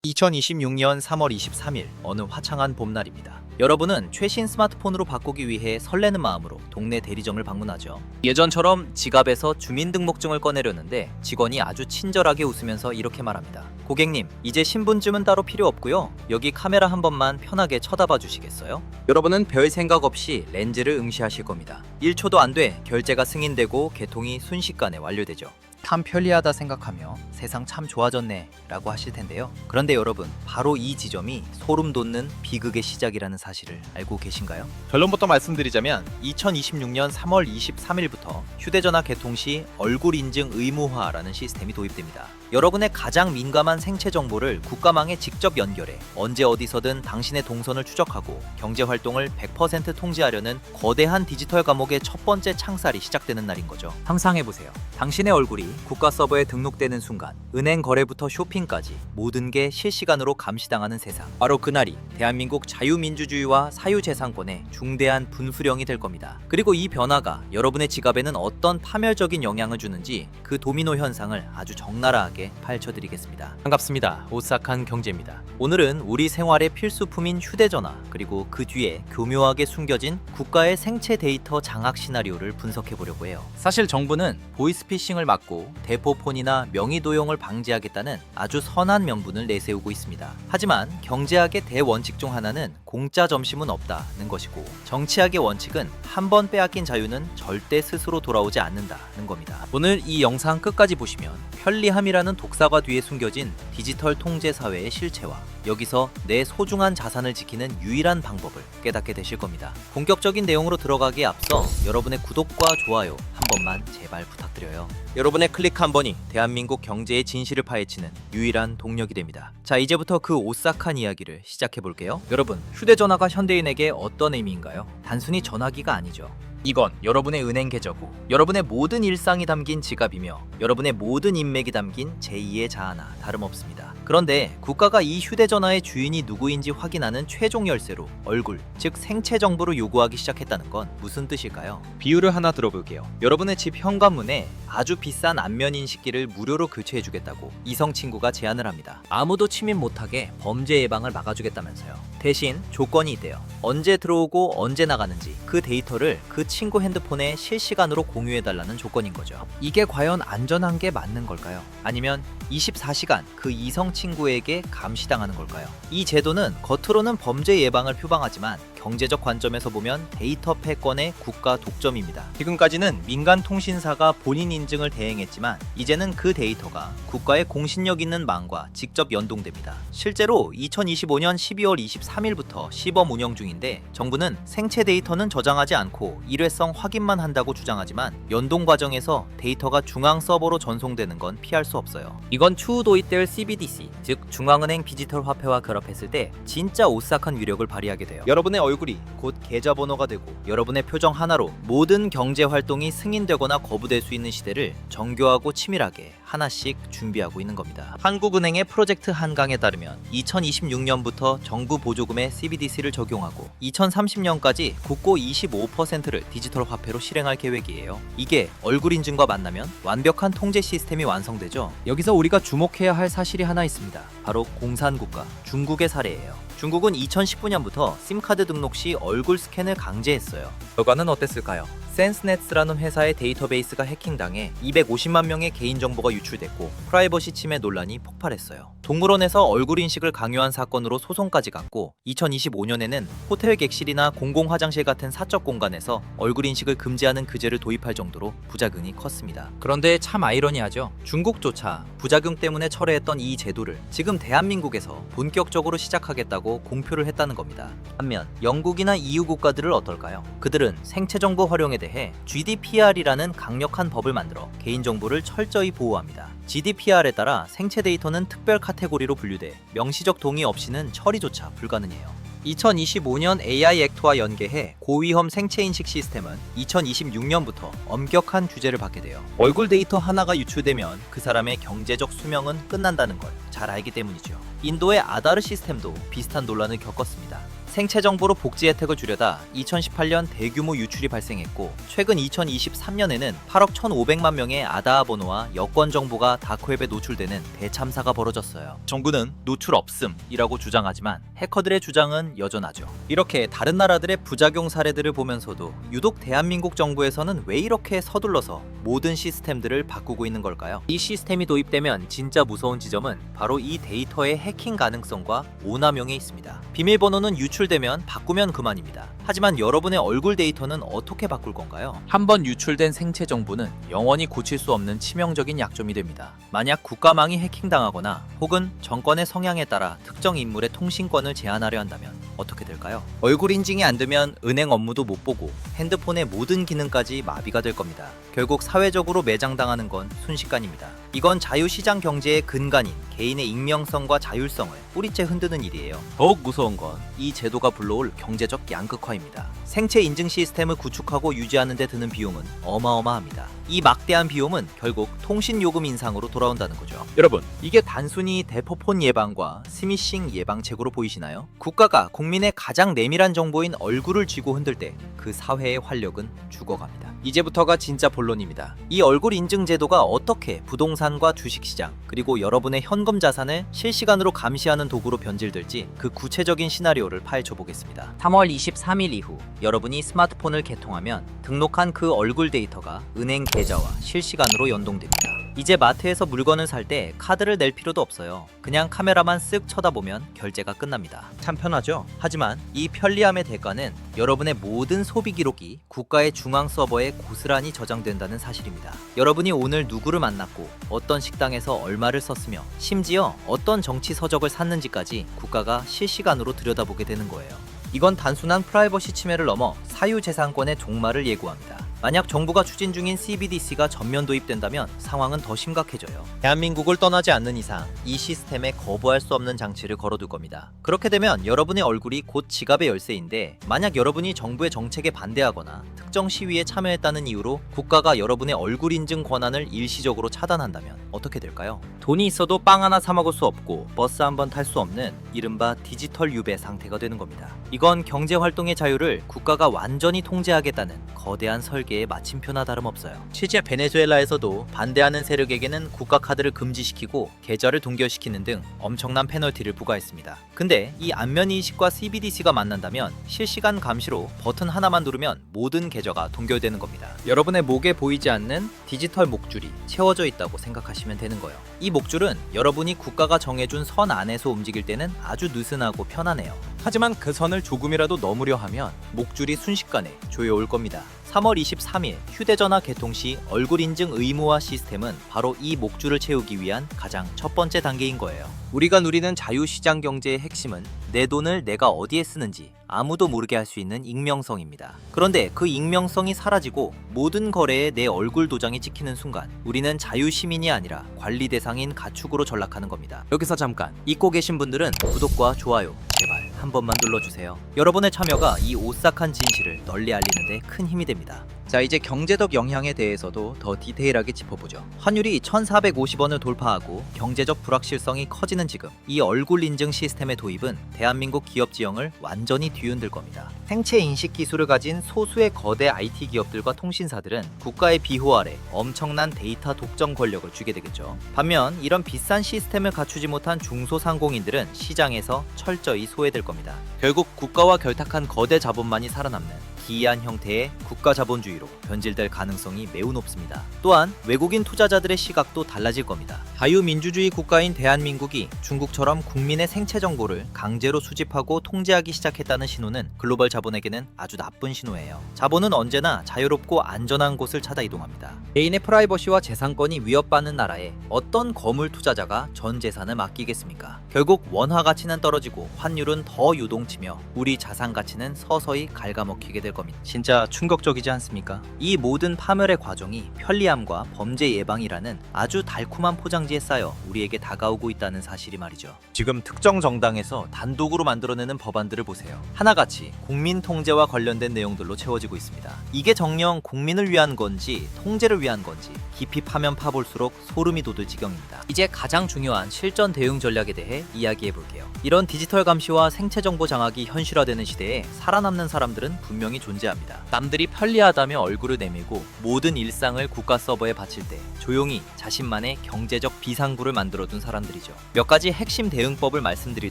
2026년 3월 23일 어느 화창한 봄날입니다. 여러분은 최신 스마트폰으로 바꾸기 위해 설레는 마음으로 동네 대리점을 방문하죠. 예전처럼 지갑에서 주민등록증을 꺼내려는데 직원이 아주 친절하게 웃으면서 이렇게 말합니다. 고객님, 이제 신분증은 따로 필요 없고요. 여기 카메라 한 번만 편하게 쳐다봐 주시겠어요? 여러분은 별 생각 없이 렌즈를 응시하실 겁니다. 1초도 안 돼 결제가 승인되고 개통이 순식간에 완료되죠. 참 편리하다 생각하며 세상 참 좋아졌네 라고 하실 텐데요. 그런데 여러분, 바로 이 지점이 소름 돋는 비극의 시작이라는 사실을 알고 계신가요? 결론부터 말씀드리자면 2026년 3월 23일부터 휴대전화 개통 시 얼굴 인증 의무화라는 시스템이 도입됩니다. 여러분의 가장 민감한 생체 정보를 국가망에 직접 연결해 언제 어디서든 당신의 동선을 추적하고 경제 활동을 100% 통제하려는 거대한 디지털 감옥의 첫 번째 창살이 시작되는 날인 거죠. 상상해보세요. 당신의 얼굴이 국가 서버에 등록되는 순간 은행 거래부터 쇼핑까지 모든 게 실시간으로 감시당하는 세상. 바로 그날이 대한민국 자유민주주의와 사유재산권의 중대한 분수령이 될 겁니다. 그리고 이 변화가 여러분의 지갑에는 어떤 파멸적인 영향을 주는지 그 도미노 현상을 아주 적나라하게 파헤쳐드리겠습니다. 반갑습니다. 오싹한 경제입니다. 오늘은 우리 생활의 필수품인 휴대전화, 그리고 그 뒤에 교묘하게 숨겨진 국가의 생체 데이터 장악 시나리오를 분석해보려고 해요. 사실 정부는 보이스피싱을 막고 대포폰이나 명의도용을 방지하겠다는 아주 선한 명분을 내세우고 있습니다. 하지만 경제학의 대원칙 중 하나는 공짜 점심은 없다는 것이고, 정치학의 원칙은 한 번 빼앗긴 자유는 절대 스스로 돌아오지 않는다는 겁니다. 오늘 이 영상 끝까지 보시면 편리함이라는 독사과 뒤에 숨겨진 디지털 통제 사회의 실체와 여기서 내 소중한 자산을 지키는 유일한 방법을 깨닫게 되실 겁니다. 본격적인 내용으로 들어가기에 앞서 여러분의 구독과 좋아요 한 번만 제발 부탁드려요. 여러분의 클릭 한 번이 대한민국 경제의 진실을 파헤치는 유일한 동력이 됩니다. 자, 이제부터 그 오싹한 이야기를 시작해 볼게요. 여러분, 휴대전화가 현대인에게 어떤 의미인가요? 단순히 전화기가 아니죠. 이건 여러분의 은행 계좌고, 여러분의 모든 일상이 담긴 지갑이며 여러분의 모든 인맥이 담긴 제2의 자아나 다름없습니다. 그런데 국가가 이 휴대전화의 주인이 누구인지 확인하는 최종 열쇠로 얼굴, 즉 생체 정보를 요구하기 시작했다는 건 무슨 뜻일까요? 비유를 하나 들어볼게요. 여러분의 집 현관문에 아주 비싼 안면 인식기를 무료로 교체해주겠다고 이성 친구가 제안을 합니다. 아무도 침입 못하게 범죄 예방을 막아주겠다면서요. 대신 조건이 있대요. 언제 들어오고 언제 나가는지 그 데이터를 그 친구 핸드폰에 실시간으로 공유해달라는 조건인 거죠. 이게 과연 안전한 게 맞는 걸까요? 아니면 24시간 그 이성 친구에게 감시당하는 걸까요? 이 제도는 겉으로는 범죄 예방을 표방하지만 경제적 관점에서 보면 데이터 패권의 국가 독점입니다. 지금까지는 민간 통신사가 본인 인증을 대행했지만 이제는 그 데이터가 국가의 공신력 있는 망과 직접 연동됩니다. 실제로 2025년 12월 23일부터 시범 운영 중인데, 정부는 생체 데이터는 저장하지 않고 일회성 확인만 한다고 주장하지만 연동 과정에서 데이터가 중앙 서버로 전송되는 건 피할 수 없어요. 이건 추후 도입될 CBDC, 즉 중앙은행 디지털 화폐와 결합했을 때 진짜 오싹한 위력을 발휘하게 돼요. 여러분의 얼굴이 곧 계좌번호가 되고 여러분의 표정 하나로 모든 경제 활동이 승인되거나 거부될 수 있는 시대를 정교하고 치밀하게 하나씩 준비하고 있는 겁니다. 한국은행의 프로젝트 한강에 따르면 2026년부터 정부 보조금에 CBDC를 적용하고 2030년까지 국고 25%를 디지털 화폐로 실행할 계획이에요. 이게 얼굴 인증과 만나면 완벽한 통제 시스템이 완성되죠. 여기서 우리가 주목해야 할 사실이 하나 있습니다. 바로 공산국가 중국의 사례예요. 중국은 2019년부터 심카드 등록 시 얼굴 스캔을 강제했어요. 결과는 어땠을까요? 센스넷스라는 회사의 데이터베이스가 해킹당해 250만 명의 개인정보가 유출됐고 프라이버시 침해 논란이 폭발했어요. 동물원에서 얼굴 인식을 강요한 사건으로 소송까지 갔고, 2025년에는 호텔 객실이나 공공 화장실 같은 사적 공간에서 얼굴 인식을 금지하는 규제를 도입할 정도로 부작용이 컸습니다. 그런데 참 아이러니하죠. 중국조차 부작용 때문에 철회했던 이 제도를 지금 대한민국에서 본격적으로 시작하겠다고 공표를 했다는 겁니다. 반면 영국이나 EU 국가들은 어떨까요? 그들은 생체정보 활용에 대해 GDPR이라는 강력한 법을 만들어 개인정보를 철저히 보호합니다. GDPR에 따라 생체 데이터는 특별 카테고리로 분류돼 명시적 동의 없이는 처리조차 불가능해요. 2025년 AI 액트와 연계해 고위험 생체인식 시스템은 2026년부터 엄격한 규제를 받게 돼요. 얼굴 데이터 하나가 유출되면 그 사람의 경제적 수명은 끝난다는 걸 잘 알기 때문이죠. 인도의 아다르 시스템도 비슷한 논란을 겪었습니다. 생체 정보로 복지 혜택을 주려다 2018년 대규모 유출이 발생했고 최근 2023년에는 8억 1,500만 명의 아다아 번호와 여권 정보가 다크웹에 노출되는 대참사가 벌어졌어요. 정부는 노출 없음이라고 주장하지만 해커들의 주장은 여전하죠. 이렇게 다른 나라들의 부작용 사례들을 보면서도 유독 대한민국 정부에서는 왜 이렇게 서둘러서 모든 시스템들을 바꾸고 있는 걸까요? 이 시스템이 도입되면 진짜 무서운 지점은 바로 이 데이터의 해킹 가능성과 오남용에 있습니다. 비밀번호는 유출되면 바꾸면 그만입니다. 하지만 여러분의 얼굴 데이터는 어떻게 바꿀 건가요? 한번 유출된 생체 정보는 영원히 고칠 수 없는 치명적인 약점이 됩니다. 만약 국가망이 해킹당하거나 혹은 정권의 성향에 따라 특정 인물의 통신권을 제한하려 한다면 어떻게 될까요? 얼굴 인증이 안 되면 은행 업무도 못 보고 핸드폰의 모든 기능까지 마비가 될 겁니다. 결국 사회적으로 매장당하는 건 순식간입니다. 이건 자유시장 경제의 근간인 개인의 익명성과 자율성을 뿌리째 흔드는 일이에요. 더욱 무서운 건 이 제도가 불러올 경제적 양극화입니다. 생체 인증 시스템을 구축하고 유지하는 데 드는 비용은 어마어마합니다. 이 막대한 비용은 결국 통신 요금 인상으로 돌아온다는 거죠. 여러분, 이게 단순히 대포폰 예방과 스미싱 예방책으로 보이시나요? 국가가 국민의 가장 내밀한 정보인 얼굴을 쥐고 흔들 때 그 사회의 활력은 죽어갑니다. 이제부터가 진짜 본론입니다. 이 얼굴 인증 제도가 어떻게 부동산과 주식시장 그리고 여러분의 현금 자산을 실시간으로 감시하는 도구로 변질될지 그 구체적인 시나리오를 파헤쳐 보겠습니다. 3월 23일 이후 여러분이 스마트폰을 개통하면 등록한 그 얼굴 데이터가 은행 계좌와 실시간으로 연동됩니다. 이제 마트에서 물건을 살 때 카드를 낼 필요도 없어요. 그냥 카메라만 쓱 쳐다보면 결제가 끝납니다. 참 편하죠? 하지만 이 편리함의 대가는 여러분의 모든 소비 기록이 국가의 중앙 서버에 고스란히 저장된다는 사실입니다. 여러분이 오늘 누구를 만났고 어떤 식당에서 얼마를 썼으며 심지어 어떤 정치 서적을 샀는지까지 국가가 실시간으로 들여다보게 되는 거예요. 이건 단순한 프라이버시 침해를 넘어 사유재산권의 종말을 예고합니다. 만약 정부가 추진 중인 CBDC가 전면 도입된다면 상황은 더 심각해져요. 대한민국을 떠나지 않는 이상 이 시스템에 거부할 수 없는 장치를 걸어둘 겁니다. 그렇게 되면 여러분의 얼굴이 곧 지갑의 열쇠인데 만약 여러분이 정부의 정책에 반대하거나 특정 시위에 참여했다는 이유로 국가가 여러분의 얼굴 인증 권한을 일시적으로 차단한다면 어떻게 될까요? 돈이 있어도 빵 하나 사 먹을 수 없고 버스 한 번 탈 수 없는 이른바 디지털 유배 상태가 되는 겁니다. 이건 경제 활동의 자유를 국가가 완전히 통제하겠다는 거대한 설계의 마침표나 다름없어요. 실제 베네수엘라에서도 반대하는 세력에게는 국가 카드를 금지시키고 계좌를 동결시키는 등 엄청난 페널티를 부과했습니다. 근데 이 안면인식과 CBDC가 만난다면 실시간 감시로 버튼 하나만 누르면 모든 계좌가 동결되는 겁니다. 여러분의 목에 보이지 않는 디지털 목줄이 채워져 있다고 생각하시면 되는 거예요. 이 목줄은 여러분이 국가가 정해준 선 안에서 움직일 때는 아주 느슨하고 편하네요. 하지만 그 선을 조금이라도 넘으려 하면 목줄이 순식간에 조여올 겁니다. 3월 23일 휴대전화 개통 시 얼굴 인증 의무화 시스템은 바로 이 목줄을 채우기 위한 가장 첫 번째 단계인 거예요. 우리가 누리는 자유시장 경제의 핵심은 내 돈을 내가 어디에 쓰는지 아무도 모르게 할 수 있는 익명성입니다. 그런데 그 익명성이 사라지고 모든 거래에 내 얼굴 도장이 찍히는 순간 우리는 자유시민이 아니라 관리 대상인 가축으로 전락하는 겁니다. 여기서 잠깐 잊고 계신 분들은 구독과 좋아요 제발 한 번만 눌러주세요. 여러분의 참여가 이 오싹한 진실을 널리 알리는데 큰 힘이 됩니다. 자, 이제 경제적 영향에 대해서도 더 디테일하게 짚어보죠. 환율이 1,450원을 돌파하고 경제적 불확실성이 커지는 지금 이 얼굴 인증 시스템의 도입은 대한민국 기업 지형을 완전히 뒤흔들 겁니다. 생체 인식 기술을 가진 소수의 거대 IT 기업들과 통신사들은 국가의 비호 아래 엄청난 데이터 독점 권력을 주게 되겠죠. 반면 이런 비싼 시스템을 갖추지 못한 중소상공인들은 시장에서 철저히 소외될 겁니다. 결국 국가와 결탁한 거대 자본만이 살아남는 기이한 형태의 국가 자본주의로 변질될 가능성이 매우 높습니다. 또한 외국인 투자자들의 시각도 달라질 겁니다. 자유민주주의 국가인 대한민국이 중국처럼 국민의 생체 정보를 강제로 수집하고 통제하기 시작했다는 신호는 글로벌 자본에게는 아주 나쁜 신호예요. 자본은 언제나 자유롭고 안전한 곳을 찾아 이동합니다. 개인의 프라이버시와 재산권이 위협받는 나라에 어떤 거물 투자자가 전 재산을 맡기겠습니까? 결국 원화 가치는 떨어지고 환율은 더 요동치며 우리 자산 가치는 서서히 갉아먹히게 될 겁니다. 겁니다. 진짜 충격적이지 않습니까? 이 모든 파멸의 과정이 편리함과 범죄 예방이라는 아주 달콤한 포장지에 쌓여 우리에게 다가오고 있다는 사실이 말이죠. 지금 특정 정당에서 단독으로 만들어내는 법안들을 보세요. 하나같이 국민 통제와 관련된 내용들로 채워지고 있습니다. 이게 정녕 국민을 위한 건지 통제를 위한 건지 깊이 파면 파볼수록 소름이 돋을 지경입니다. 이제 가장 중요한 실전 대응 전략에 대해 이야기해 볼게요. 이런 디지털 감시와 생체 정보 장악이 현실화되는 시대에 살아남는 사람들은 분명히 존재합니다. 남들이 편리하다며 얼굴을 내밀고 모든 일상을 국가 서버에 바칠 때 조용히 자신만의 경제적 비상구를 만들어둔 사람들이죠. 몇 가지 핵심 대응법을 말씀드릴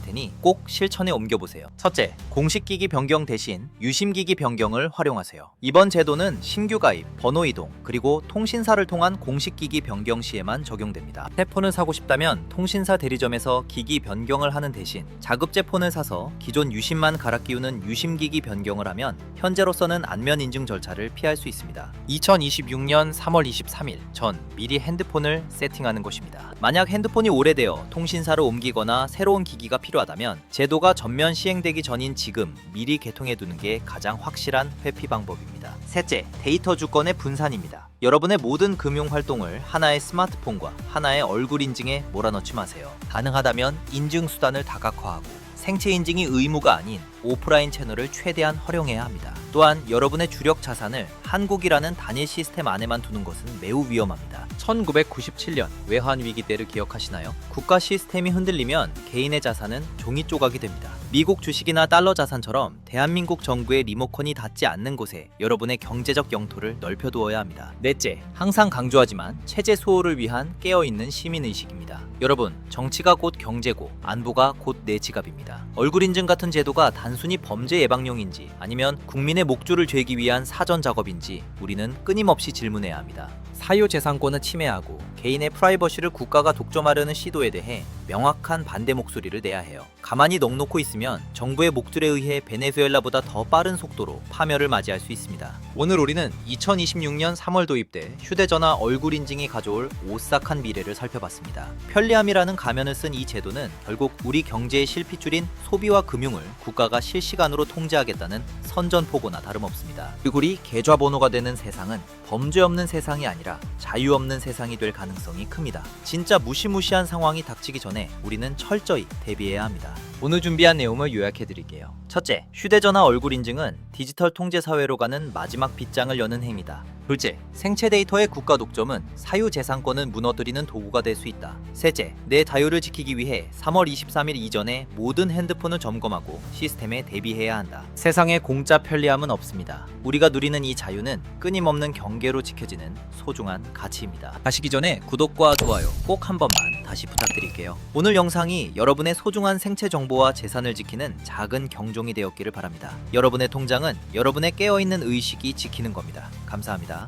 테니 꼭 실천에 옮겨보세요. 첫째, 공식기기 변경 대신 유심기기 변경을 활용하세요. 이번 제도는 신규 가입, 번호 이동, 그리고 통신사를 통한 공식기기 변경 시에만 적용됩니다. 새 폰을 사고 싶다면 통신사 대리점에서 기기 변경을 하는 대신 자급제 폰을 사서 기존 유심만 갈아 끼우는 유심기기 변경을 하면 현재로서는 안면 인증 절차를 피할 수 있습니다. 2026년 3월 23일 전 미리 핸드폰을 세팅하는 것입니다. 만약 핸드폰이 오래되어 통신사를 옮기거나 새로운 기기가 필요하다면 제도가 전면 시행되기 전인 지금 미리 개통해두는 게 가장 확실한 회피 방법입니다. 셋째, 데이터 주권의 분산입니다. 여러분의 모든 금융 활동을 하나의 스마트폰과 하나의 얼굴 인증에 몰아넣지 마세요. 가능하다면 인증 수단을 다각화하고 생체 인증이 의무가 아닌 오프라인 채널을 최대한 활용해야 합니다. 또한 여러분의 주력 자산을 한국이라는 단일 시스템 안에만 두는 것은 매우 위험합니다. 1997년 외환 위기 때를 기억하시나요? 국가 시스템이 흔들리면 개인의 자산은 종이 조각이 됩니다. 미국 주식이나 달러 자산처럼 대한민국 정부의 리모컨이 닿지 않는 곳에 여러분의 경제적 영토를 넓혀두어야 합니다. 넷째, 항상 강조하지만 체제 수호를 위한 깨어있는 시민의식입니다. 여러분, 정치가 곧 경제고 안보가 곧 내 지갑입니다. 얼굴 인증 같은 제도가 단순히 범죄 예방용인지 아니면 국민의 목줄을 죄기 위한 사전 작업인지 우리는 끊임없이 질문해야 합니다. 사유재산권을 침해하고 개인의 프라이버시를 국가가 독점하려는 시도에 대해 명확한 반대 목소리를 내야 해요. 가만히 넋놓고 있으면 정부의 목줄에 의해 베네수엘라보다 더 빠른 속도로 파멸을 맞이할 수 있습니다. 오늘 우리는 2026년 3월 도입돼 휴대전화 얼굴 인증이 가져올 오싹한 미래를 살펴봤습니다. 편리함이라는 가면을 쓴 이 제도는 결국 우리 경제의 실핏줄인 소비와 금융을 국가가 실시간으로 통제하겠다는 선전포고나 다름없습니다. 얼굴이 계좌번호가 되는 세상은 범죄 없는 세상이 아니라 자유 없는 세상이 될 가능성이 큽니다. 진짜 무시무시한 상황이 닥치기 전에 우리는 철저히 대비해야 합니다. 오늘 준비한 내용을 요약해드릴게요. 첫째, 휴대전화 얼굴 인증은 디지털 통제 사회로 가는 마지막 빗장을 여는 행위다. 둘째, 생체 데이터의 국가 독점은 사유재산권을 무너뜨리는 도구가 될 수 있다. 셋째, 내 자유를 지키기 위해 3월 23일 이전에 모든 핸드폰을 점검하고 시스템에 대비해야 한다. 세상에 공짜 편리함은 없습니다. 우리가 누리는 이 자유는 끊임없는 경계로 지켜지는 소중한 가치입니다. 가시기 전에 구독과 좋아요 꼭 한 번만 다시 부탁드릴게요. 오늘 영상이 여러분의 소중한 생체 정보와 재산을 지키는 작은 경종이 되었기를 바랍니다. 여러분의 통장은 여러분의 깨어있는 의식이 지키는 겁니다. 감사합니다.